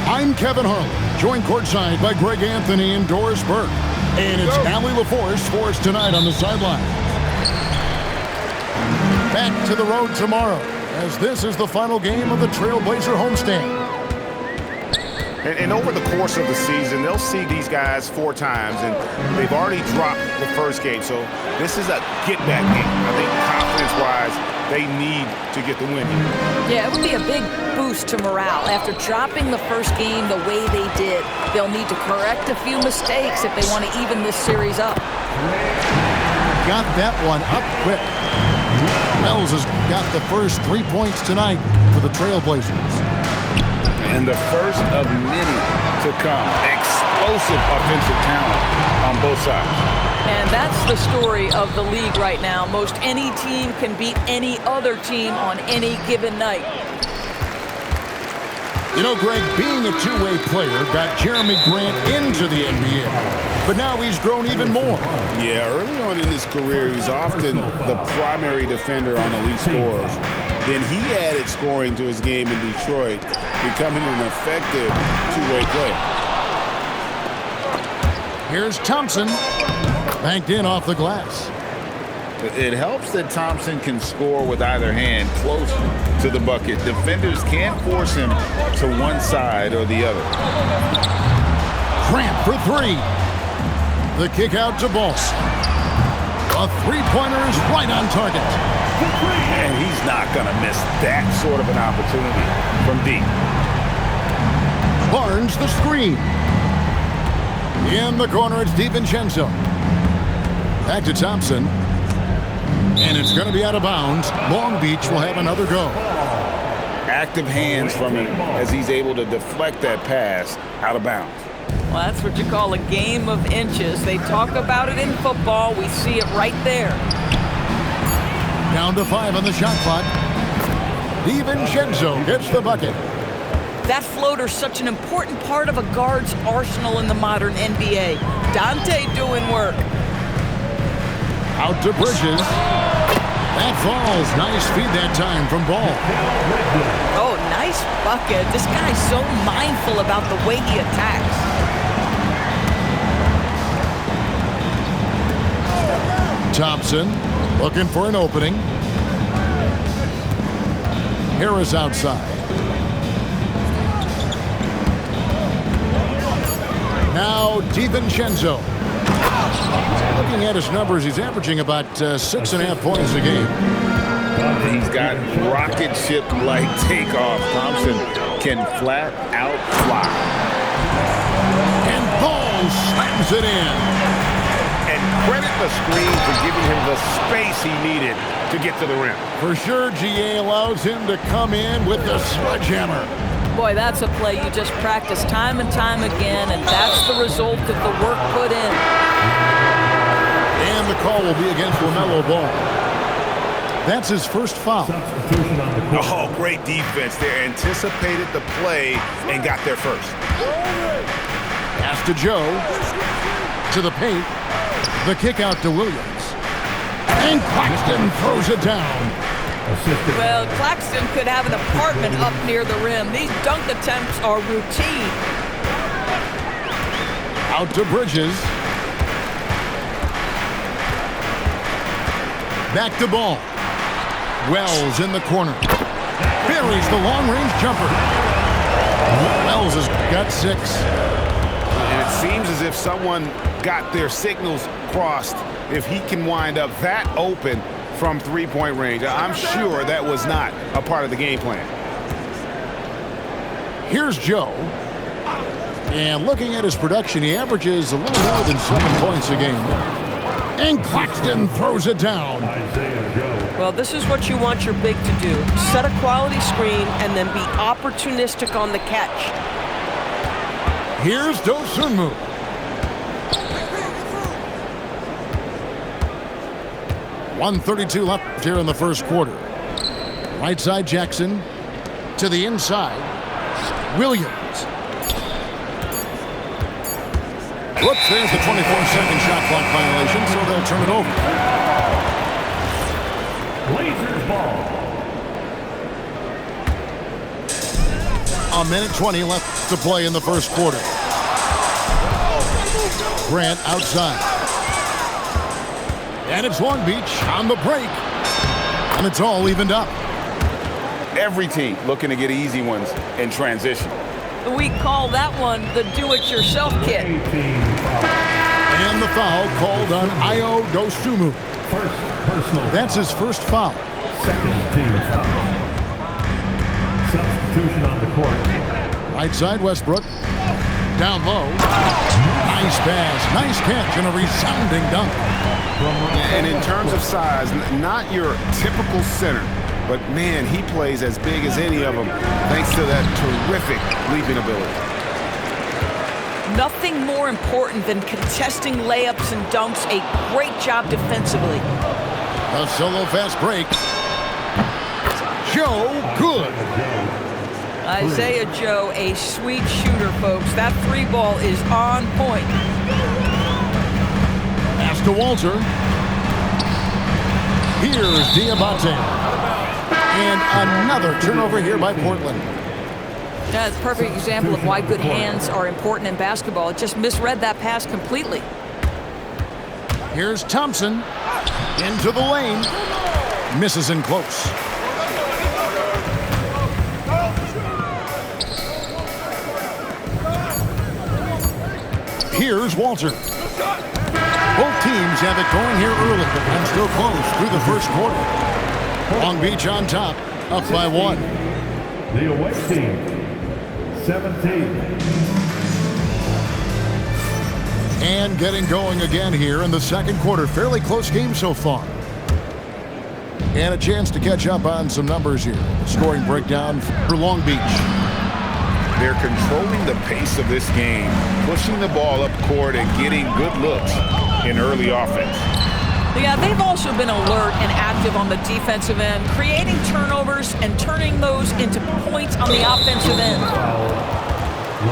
I'm Kevin Harlan, joined courtside by Greg Anthony and Doris Burke. And it's Allie LaForce for us tonight on the sideline. Back to the road tomorrow, as this is the final game of the Trailblazer homestand. And over the course of the season, they'll see these guys 4 times, and they've already dropped the first game. So this is a get-back game. I think confidence-wise, they need to get the win here. Yeah, it would be a big boost to morale. After dropping the first game the way they did, they'll need to correct a few mistakes if they want to even this series up. Got that one up quick. Wells has got the first 3 points tonight for the Trailblazers. And the first of many to come. Explosive offensive talent on both sides. And that's the story of the league right now. Most any team can beat any other team on any given night. You know, Greg, being a two-way player got Jeremy Grant into the NBA. But now he's grown even more. Yeah, early on in his career, he's often the primary defender on elite scorers. Then he added scoring to his game in Detroit, becoming an effective two-way player. Here's Thompson, banked in off the glass. It helps that Thompson can score with either hand close to the bucket. Defenders can't force him to one side or the other. Grant for 3. The kick out to Ball. A three-pointer is right on target. And he's not going to miss that sort of an opportunity from deep. Barnes the screen. In the corner, it's DiVincenzo. Back to Thompson. And it's going to be out of bounds. Long Beach will have another go. Active hands from him as he's able to deflect that pass out of bounds. Well, that's what you call a game of inches. They talk about it in football. We see it right there. Down to 5 on the shot clock. DiVincenzo gets the bucket. That floater's such an important part of a guard's arsenal in the modern NBA. Dante doing work. Out to Bridges. That falls. Nice feed that time from Ball. Oh, nice bucket. This guy's so mindful about the way he attacks. Thompson looking for an opening. Harris outside. Now DiVincenzo. Looking at his numbers, he's averaging about 6.5 points a game. He's got rocket ship-like takeoff. Thompson can flat out fly. And Ball slams it in. And credit the screen for giving him the space he needed to get to the rim. For sure, GA allows him to come in with the sledgehammer. Boy, that's a play you just practice time and time again, and that's the result of the work put in. And the call will be against LaMelo Ball. That's his first foul. Oh, great defense. They anticipated the play and got there first. Pass to Joe. To the paint. The kick out to Williams. And Claxton throws it down. Well, Claxton could have an apartment up near the rim. These dunk attempts are routine. Out to Bridges. Back to Ball. Wells in the corner. Buries the long-range jumper. Wells has got 6. And it seems as if someone got their signals crossed. If he can wind up that open from three-point range, I'm sure that was not a part of the game plan. Here's Joe. And looking at his production, he averages a little more than 7 points a game. And Claxton throws it down. Well, this is what you want your big to do. Set a quality screen and then be opportunistic on the catch. Here's Dosunmu. .132 left here in the first quarter. Right side Jackson. To the inside. Williams. Whoops, there's the 24-second shot clock violation, so they'll turn it over. Blazers ball. A minute 20 left to play in the first quarter. Grant outside. And it's Long Beach on the break. And it's all evened up. Every team looking to get easy ones in transition. We call that one the do-it-yourself kit. And the foul called on Ayo Dosunmu. That's his first foul. Second team foul. Substitution on the court. Right side, Westbrook. Down low. Nice pass. Nice catch and a resounding dunk. And in terms of size, not your typical center, but man, he plays as big as any of them thanks to that terrific leaping ability. Nothing more important than contesting layups and dunks. A great job defensively. A solo fast break. Joe Good. Isaiah Joe, a sweet shooter, folks. That three ball is on point. Pass to Walter. Here's Diabate. And another turnover here by Portland. That's a perfect example of why good hands are important in basketball. It just misread that pass completely. Here's Thompson. Into the lane. Misses in close. Here's Walter. Both teams have it going here early and still close through the first quarter. Long Beach on top, up by 1. The away team, 17. And getting going again here in the second quarter. Fairly close game so far. And a chance to catch up on some numbers here. Scoring breakdown for Long Beach. They're controlling the pace of this game, pushing the ball up court and getting good looks in early offense. Yeah, they've also been alert and active on the defensive end, creating turnovers and turning those into points on the offensive end.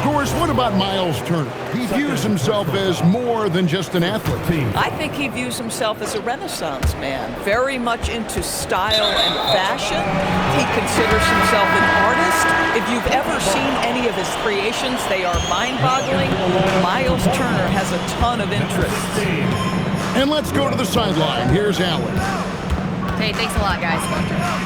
Doris, what about Miles Turner? He views himself as more than just an athlete. I think he views himself as a Renaissance man, very much into style and fashion. He considers himself an artist. If you've ever seen any of his creations, they are mind-boggling. Miles Turner has a ton of interest. And let's go to the sideline. Here's Allen. Hey, thanks a lot, guys.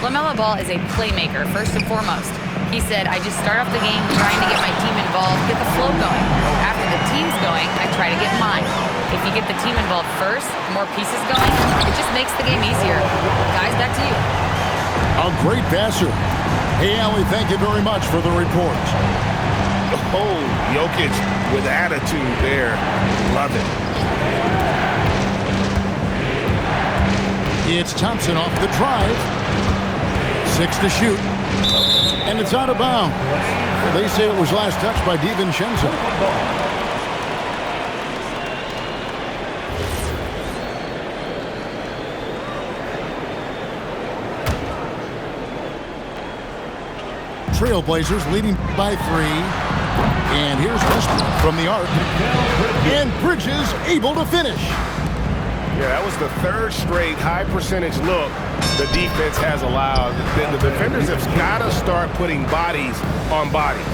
LaMelo Ball is a playmaker, first and foremost. He said, I just start off the game trying to get my team involved, get the flow going. After the team's going, I try to get mine. If you get the team involved first, more pieces going, it just makes the game easier. Guys, back to you. A great passer. Hey, Allie, thank you very much for the report. Oh, Jokic with attitude there. Love it. It's Thompson off the drive. 6 to shoot. And it's out of bounds. They say it was last touched by DiVincenzo. Trailblazers leading by 3. And here's Westbrook from the arc. And Bridges able to finish. Yeah, that was the third straight high percentage look the defense has allowed. The defenders have got to start putting bodies on bodies.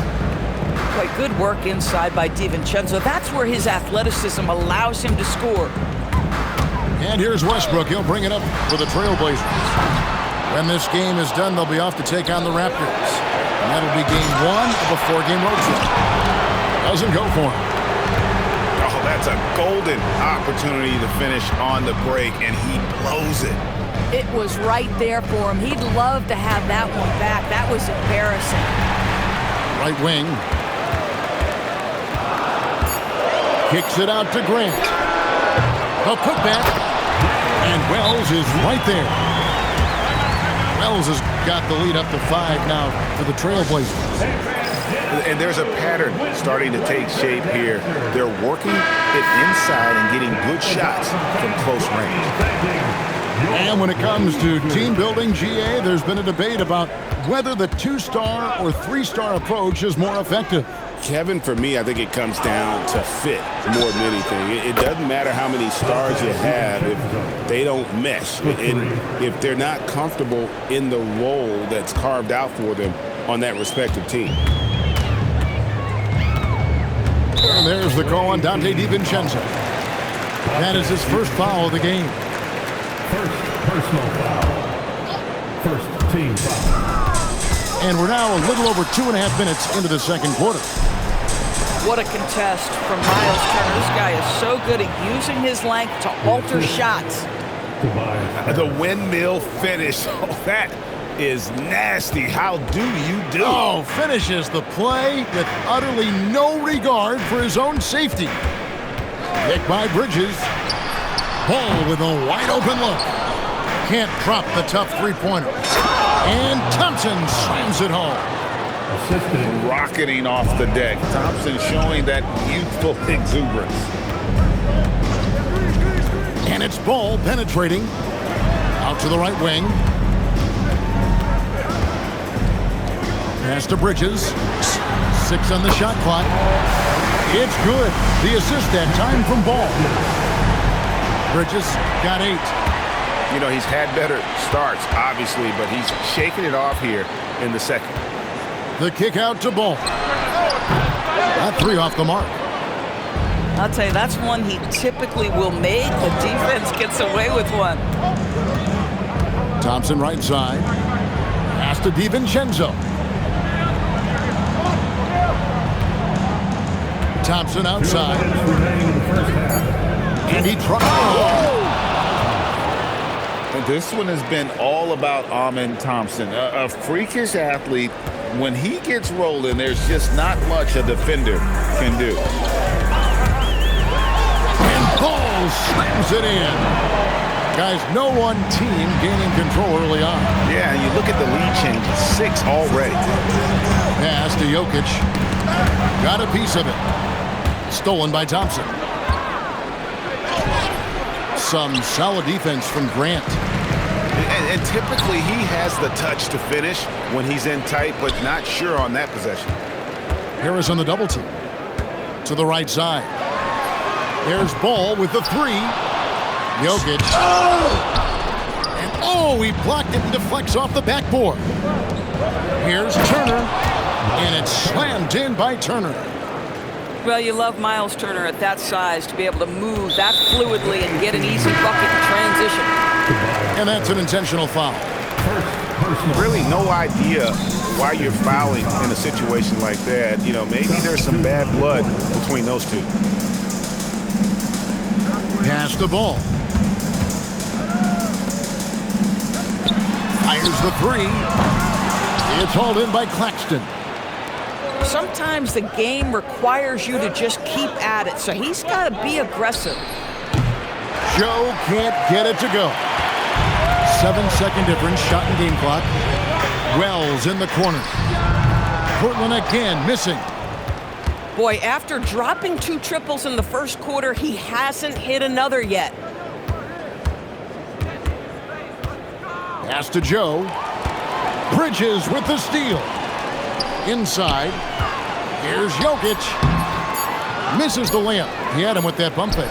Quite good work inside by DiVincenzo. That's where his athleticism allows him to score. And here's Westbrook. He'll bring it up for the Trailblazers. When this game is done, they'll be off to take on the Raptors. And that'll be game 1 of a 4-game road trip. Doesn't go for him. Oh, that's a golden opportunity to finish on the break, and he blows it. It was right there for him. He'd love to have that one back. That was embarrassing. Right wing. Kicks it out to Grant. A putback. And Wells is right there. Wells has got the lead up to 5 now for the Trailblazers. And there's a pattern starting to take shape here. They're working it inside and getting good shots from close range. And when it comes to team building, GA, there's been a debate about whether the 2-star or 3-star approach is more effective. Kevin, for me, I think it comes down to fit more than anything. It doesn't matter how many stars you have if they don't mesh. And if they're not comfortable in the role that's carved out for them on that respective team. Here's the call on Dante DiVincenzo. That is his first foul of the game. First personal foul. First team foul. And we're now a little over 2.5 minutes into the second quarter. What a contest from Miles Turner. This guy is so good at using his length to alter shots. The windmill finish. Oh, that is nasty. How do you do? Oh, finishes the play with utterly no regard for his own safety. Pick by Bridges. Ball with a wide open look. Can't drop the tough three-pointer. And Thompson slams it home. Assisted. Rocketing off the deck. Thompson showing that youthful exuberance. And it's Ball penetrating. Out to the right wing. Pass to Bridges. 6 on the shot clock. It's good. The assist that time from Ball. Bridges got 8. You know, he's had better starts, obviously, but he's shaking it off here in the second. The kick out to Ball. That 3 off the mark. I'll tell you, that's one he typically will make. The defense gets away with one. Thompson right side. Pass to DiVincenzo. Thompson outside. And he tries. This one has been all about Amen Thompson, a freakish athlete. When he gets rolling, there's just not much a defender can do. And Ball slams it in. Guys, no one team gaining control early on. Yeah, and you look at the lead changes, 6 already. Pass to Jokic. Got a piece of it. Stolen by Thompson. Some solid defense from Grant. And typically he has the touch to finish when he's in tight, but not sure on that possession. Harris on the double team. To the right side. There's Ball with the 3. Jokic. And he blocked it and deflects off the backboard. Here's Turner. And it's slammed in by Turner. Well, you love Miles Turner at that size to be able to move that fluidly and get an easy bucket in transition. And that's an intentional foul. Really no idea why you're fouling in a situation like that. You know, maybe there's some bad blood between those two. Pass the ball. Fires the 3. It's hauled in by Claxton. Sometimes the game requires you to just keep at it, so he's got to be aggressive. Joe can't get it to go. 7-second difference, shot and game clock. Wells in the corner. Portland again missing. Boy, after dropping 2 triples in the first quarter, he hasn't hit another yet. Pass to Joe. Bridges with the steal. Inside. Here's Jokic. Misses the layup. He had him with that bump fake.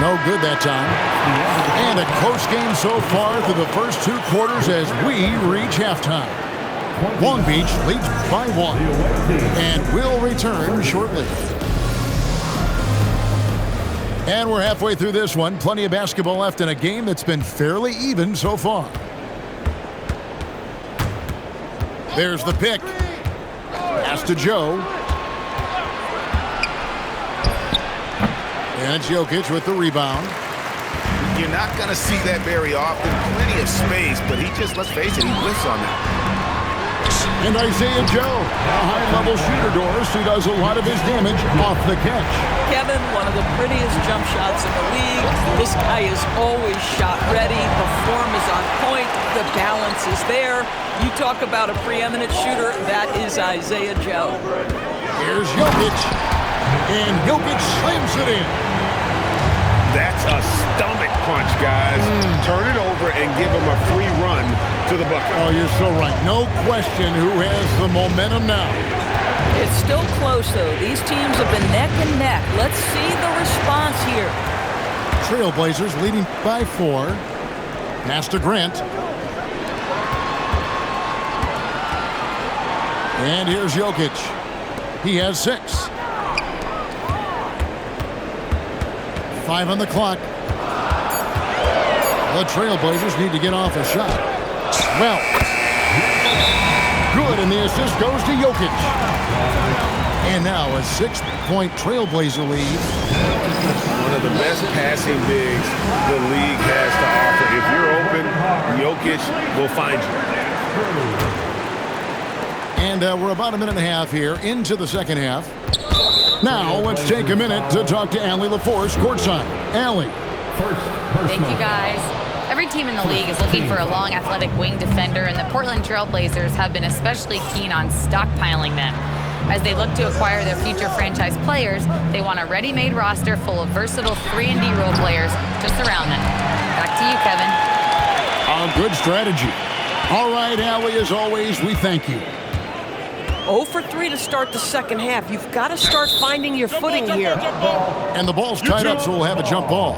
No good that time. And a close game so far through the first 2 quarters as we reach halftime. Long Beach leads by 1. And we'll return shortly. And we're halfway through this one. Plenty of basketball left in a game that's been fairly even so far. There's the pick. Pass to Joe. And it's Jokic with the rebound. You're not going to see that very often. Plenty of space, but he just, let's face it, he whiffs on that. And Isaiah Joe, a high-level shooter, Doris, who does a lot of his damage off the catch. Kevin, one of the prettiest jump shots in the league. This guy is always shot ready. The form is on point. The balance is there. You talk about a preeminent shooter, that is Isaiah Joe. Here's Jokic. And Jokic slams it in. That's a stomach punch, guys. Turn it over and give him a free run to the bucket. Oh, you're so right. No question who has the momentum now. It's still close, though. These teams have been neck and neck. Let's see the response here. Trailblazers leading by 4. Pass to Grant. And here's Jokic. He has 6. 5 on the clock. The Trailblazers need to get off a shot. Well, good, and the assist goes to Jokic. And now a 6-point Trailblazer lead. One of the best passing bigs the league has to offer. If you're open, Jokic will find you. And we're about a minute and a half here into the second half. Now let's take a minute to talk to Allie LaForce courtside. Allie. Thank you, guys. Every team in the league is looking for a long, athletic wing defender, and the Portland Trailblazers have been especially keen on stockpiling them. As they look to acquire their future franchise players, they want a ready-made roster full of versatile 3-and-D role players to surround them. Back to you, Kevin. Good strategy. All right, Allie, as always, we thank you. 0 for 3 to start the second half. You've got to start finding your footing here. And the ball's tied up, so we'll have a jump ball.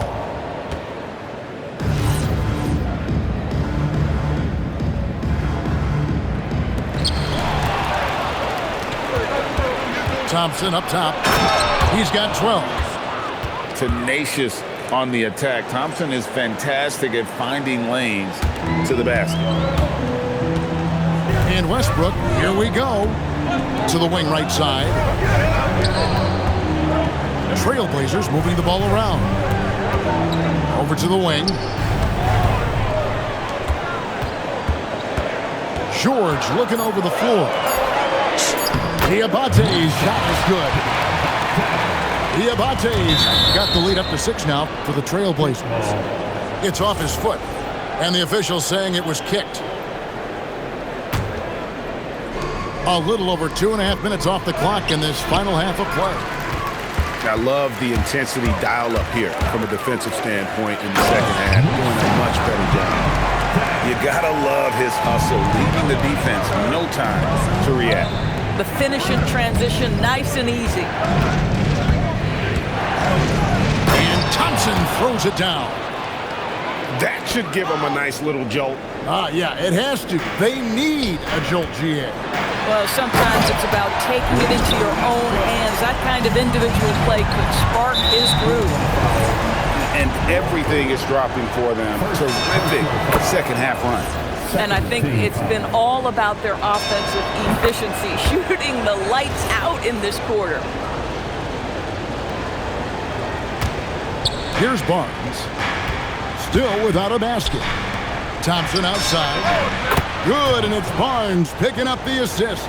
Thompson up top. He's got 12. Tenacious on the attack. Thompson is fantastic at finding lanes to the basket. And Westbrook, here we go. To the wing right side. Trailblazers moving the ball around. Over to the wing. George looking over the floor. Diabate's shot is good. Diabate's got the lead up to 6 now for the Trailblazers. It's off his foot, and the official saying it was kicked. A little over 2.5 minutes off the clock in this final half of play. I love the intensity dial up here from a defensive standpoint in the second half. Doing a much better job. You gotta love his hustle, leaving the defense no time to react. The finish in transition, nice and easy. And Thompson throws it down. That should give him a nice little jolt. Yeah, it has to. They need a jolt, GA. Well, sometimes it's about taking it into your own hands. That kind of individual play could spark his groove. And everything is dropping for them. Terrific second half run. And I think it's been all about their offensive efficiency, shooting the lights out in this quarter. Here's Barnes. Still without a basket. Thompson outside. Good, and it's Barnes picking up the assist.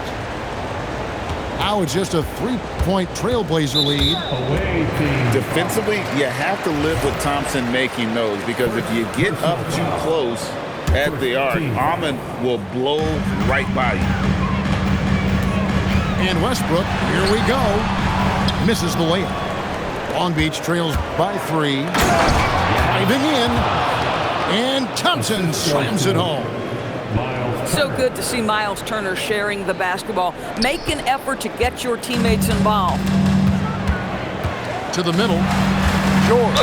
Now it's just a 3-point Trailblazer lead. Defensively, you have to live with Thompson making those, because if you get up too close at the arc, Ahmed will blow right by you. And Westbrook, here we go. Misses the layup. Long Beach trails by 3. Driving in. And Thompson slams it home. So good to see Miles Turner sharing the basketball. Make an effort to get your teammates involved. To the middle. George.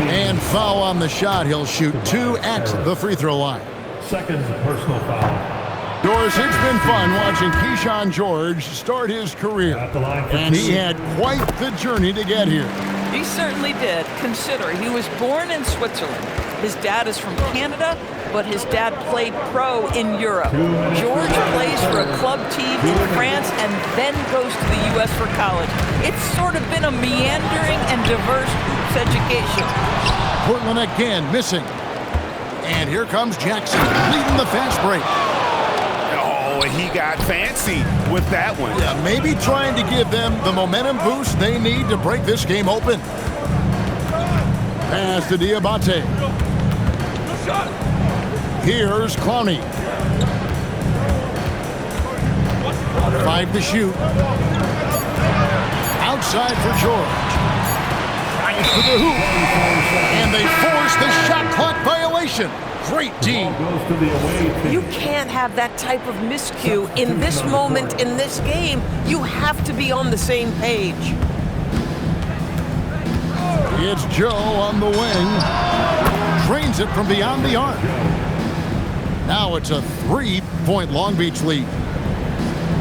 And foul on the shot. He'll shoot 2 at the free throw line. Second personal foul. Doris, it's been fun watching Keyshawn George start his career. And he had quite the journey to get here. He certainly did. Consider, he was born in Switzerland. His dad is from Canada, but his dad played pro in Europe. George plays for a club team in France and then goes to the U.S. for college. It's sort of been a meandering and diverse hoops education. Portland again missing. And here comes Jackson leading the fast break. Oh, and he got fancy with that one. Yeah, maybe trying to give them the momentum boost they need to break this game open. Pass to Diabate. Here's Clowney. 5 to shoot. Outside for George. Right for the hoop. And they force the shot clock violation. Great team. You can't have that type of miscue in this moment in this game. You have to be on the same page. It's Joe on the wing. Drains it from beyond the arc. Now it's a 3-point Long Beach lead.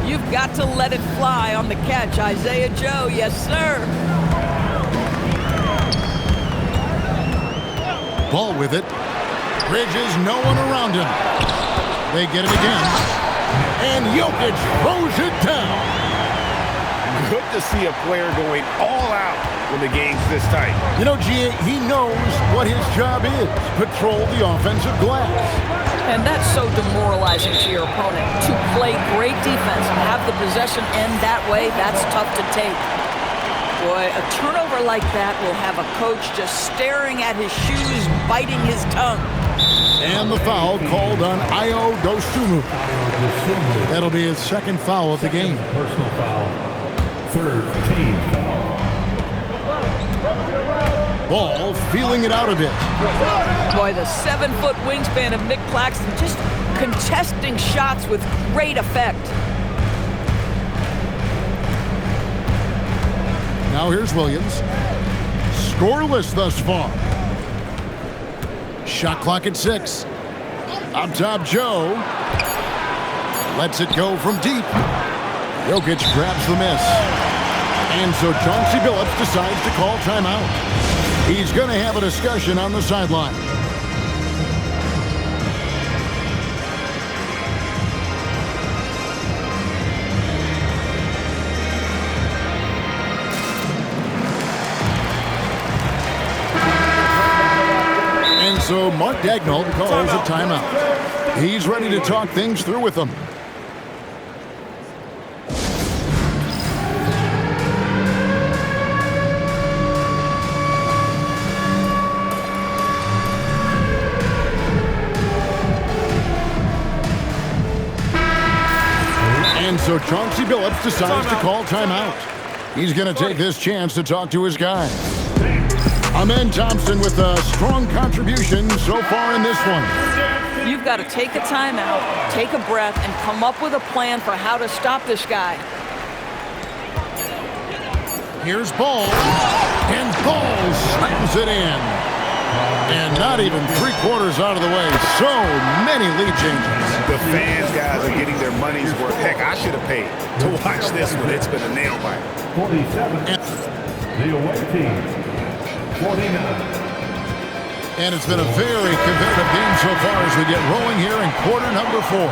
You've got to let it fly on the catch, Isaiah Joe. Yes, sir. Ball with it. Bridges, no one around him. They get it again. And Jokic throws it down. Good to see a player going all out when the game's this tight. You know, G.A., he knows what his job is. Patrol the offensive glass. And that's so demoralizing to your opponent. To play great defense and have the possession end that way, that's tough to take. Boy, a turnover like that will have a coach just staring at his shoes, biting his tongue. And the foul called on Ayo Dosunmu. That'll be his second foul of the game. Personal foul. Third team foul. Ball feeling it out a bit. Boy, the 7-foot wingspan of Nick Claxton just contesting shots with great effect. Now here's Williams. Scoreless thus far. Shot clock at 6. Up top, Joe. Lets it go from deep. Jokic grabs the miss. And so Chauncey Billups decides to call timeout. He's going to have a discussion on the sideline. And so Mark Daigneault calls a timeout. He's ready to talk things through with them. And so Chauncey Billups decides to call timeout. He's going to take this chance to talk to his guys. Amen Thompson with a strong contribution so far in this one. You've got to take a timeout, take a breath, and come up with a plan for how to stop this guy. Here's Ball, and Ball slams it in. And not even 3/4 out of the way. So many lead changes. The fans, guys, are getting their money's worth. Heck, I should have paid to watch this one. It's been a nail biter. 47. The away team. 49. And it's been a very competitive game so far as we get rolling here in quarter number 4.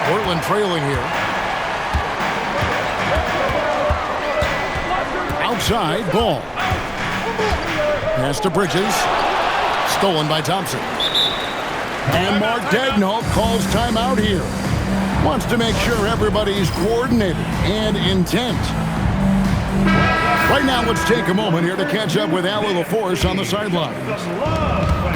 Portland trailing here. Outside, Ball. Pass to Bridges. Stolen by Thompson. And Mark Daigneault calls timeout here. Wants to make sure everybody's coordinated and intent. Right now, let's take a moment here to catch up with Allie LaForce on the sidelines.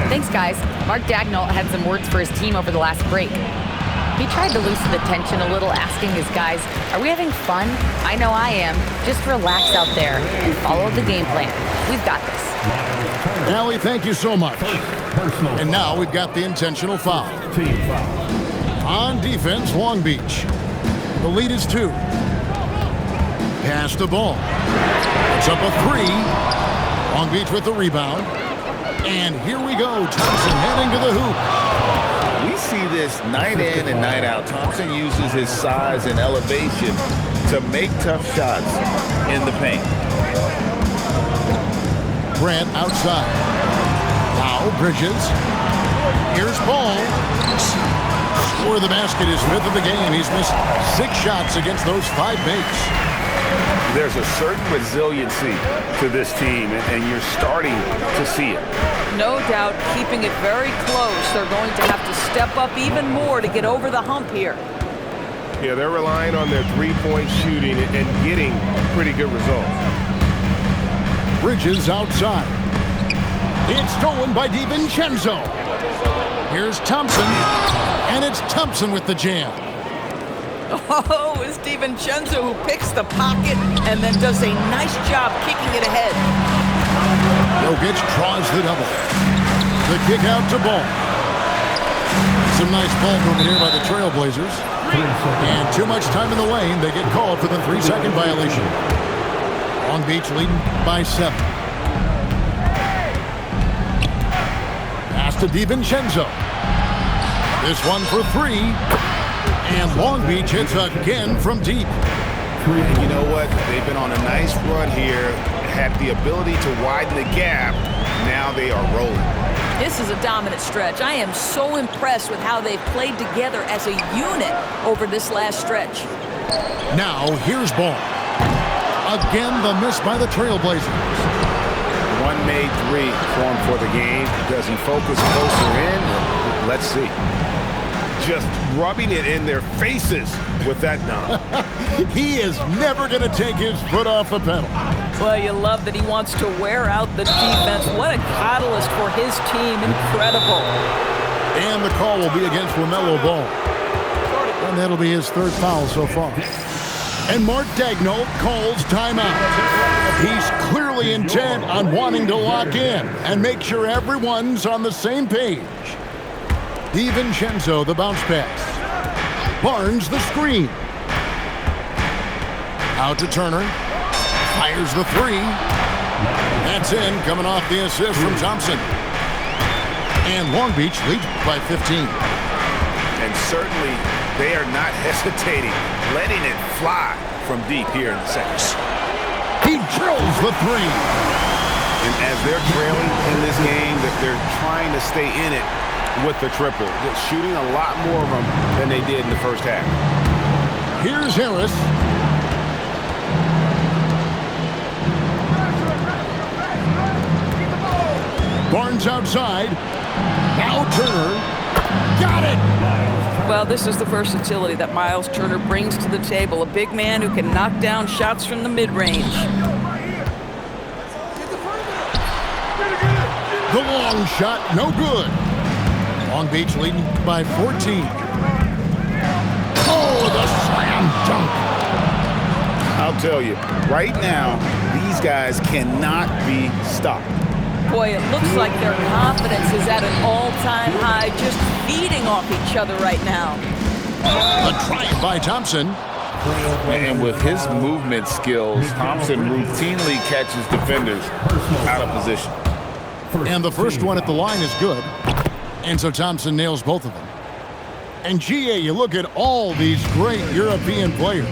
Thanks, guys. Mark Daigneault had some words for his team over the last break. He tried to loosen the tension a little, asking his guys, are we having fun? I know I am. Just relax out there and follow the game plan. We've got this. Allie, thank you so much. And now we've got the intentional foul. Team foul. On defense, Long Beach. The lead is 2. Pass the ball. It's up a 3. Long Beach with the rebound. And here we go. Thompson heading to the hoop. We see this night in and night out. Thompson uses his size and elevation to make tough shots in the paint. Grant outside. Now Bridges. Here's Ball. Score the basket is 5th of the game. He's missed 6 shots against those 5 makes. There's a certain resiliency to this team, and you're starting to see it. No doubt, keeping it very close. They're going to have to step up even more to get over the hump here. Yeah, they're relying on their three-point shooting and getting pretty good results. Bridges outside. It's stolen by DiVincenzo. Here's Thompson, and it's Thompson with the jam. Oh, it's DiVincenzo who picks the pocket and then does a nice job kicking it ahead. Jokic draws the double. The kick out to Ball. Some nice ball movement here by the Trailblazers. And too much time in the lane. They get called for the 3-second violation. Long Beach leading by 7. Pass to DiVincenzo. This one for 3. And Long Beach hits again from deep. And you know what? They've been on a nice run here, had the ability to widen the gap. now they are rolling. This is a dominant stretch. I am so impressed with how they've played together as a unit over this last stretch. Now, here's ball. Again, the miss by the Trailblazers. One made three formed for the game. Does he focus closer in? Let's see. Just rubbing it in their faces with that dunk. He is never going to take his foot off the pedal. Well, you love that he wants to wear out the defense. What a catalyst for his team. Incredible. And the call will be against LaMelo Ball. And that'll be his third foul so far. And Mark Daigneault calls timeout. He's clearly intent on wanting to lock in and make sure everyone's on the same page. DiVincenzo, the bounce pass. Barnes, the screen. Out to Turner. Fires the three. That's in, coming off the assist from Thompson. And Long Beach leads by 15. And certainly they are not hesitating, letting it fly from deep here in the second. He drills the three. And as they're trailing in this game, that they're trying to stay in it with the triple. They're shooting a lot more of them than they did in the first half. Here's Harris. Barnes outside. Now Turner. Got it! Well, this is the versatility that Miles Turner brings to the table. A big man who can knock down shots from the mid-range. The long shot, no good. Long Beach leading by 14. Oh, the slam dunk. I'll tell you, right now, these guys cannot be stopped. Boy, it looks like their confidence is at an all-time high, just feeding off each other right now. A try by Thompson. And with his movement skills, Thompson routinely catches defenders out of position. And the first one at the line is good. And so Thompson nails both of them. And GA, you look at all these great European players.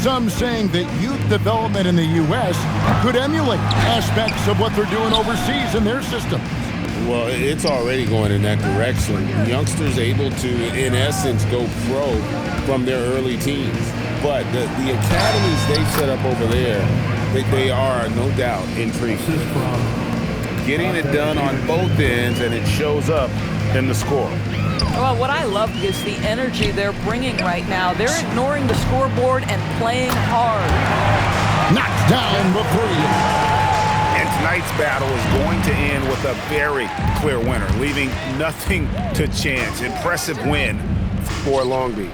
Some saying that youth development in the U.S. could emulate aspects of what they're doing overseas in their system. Well, it's already going in that direction. Youngsters able to, in essence, go pro from their early teens. But the academies they've set up over there, they are, no doubt, intriguing. Getting it done on both ends, and it shows up in the score. Well, what I love is the energy they're bringing right now. They're ignoring the scoreboard and playing hard. Knocks down the three. And tonight's battle is going to end with a very clear winner, leaving nothing to chance. Impressive win for Long Beach.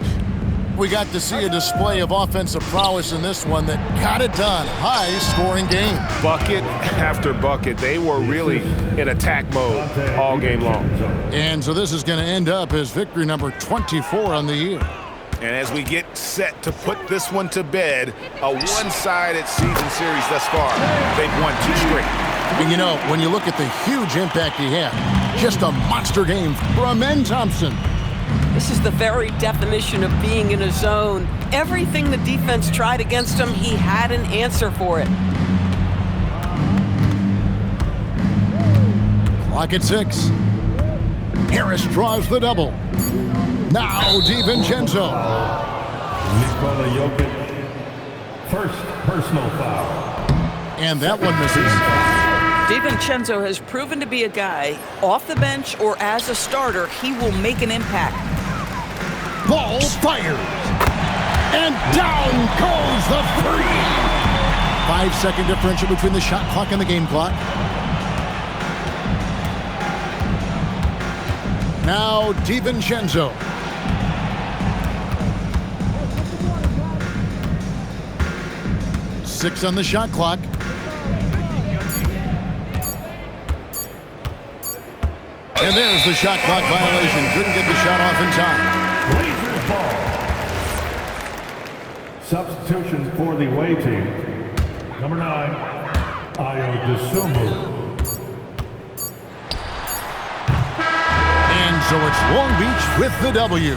We got to see a display of offensive prowess in this one that got it done. High-scoring game. Bucket after bucket. They were really in attack mode all game long. And so this is going to end up as victory number 24 on the year. And as we get set to put this one to bed, a one-sided season series thus far. They've won 2 straight. And you know, when you look at the huge impact he had, just a monster game for Amen Thompson. This is the very definition of being in a zone. Everything the defense tried against him, he had an answer for it. Clock at 6. Harris draws the double. Now DiVincenzo. Nikola Jokic, first personal foul. And that one misses. DiVincenzo has proven to be a guy, off the bench or as a starter, he will make an impact. Ball fired. And down goes the three. 5-second differential between the shot clock and the game clock. Now DiVincenzo. Six on the shot clock. And there's the shot clock violation. Couldn't get the shot off in time. Blazers ball. Substitution for the away team. Number 9, Ayo Dosunmu. And so it's Long Beach with the W.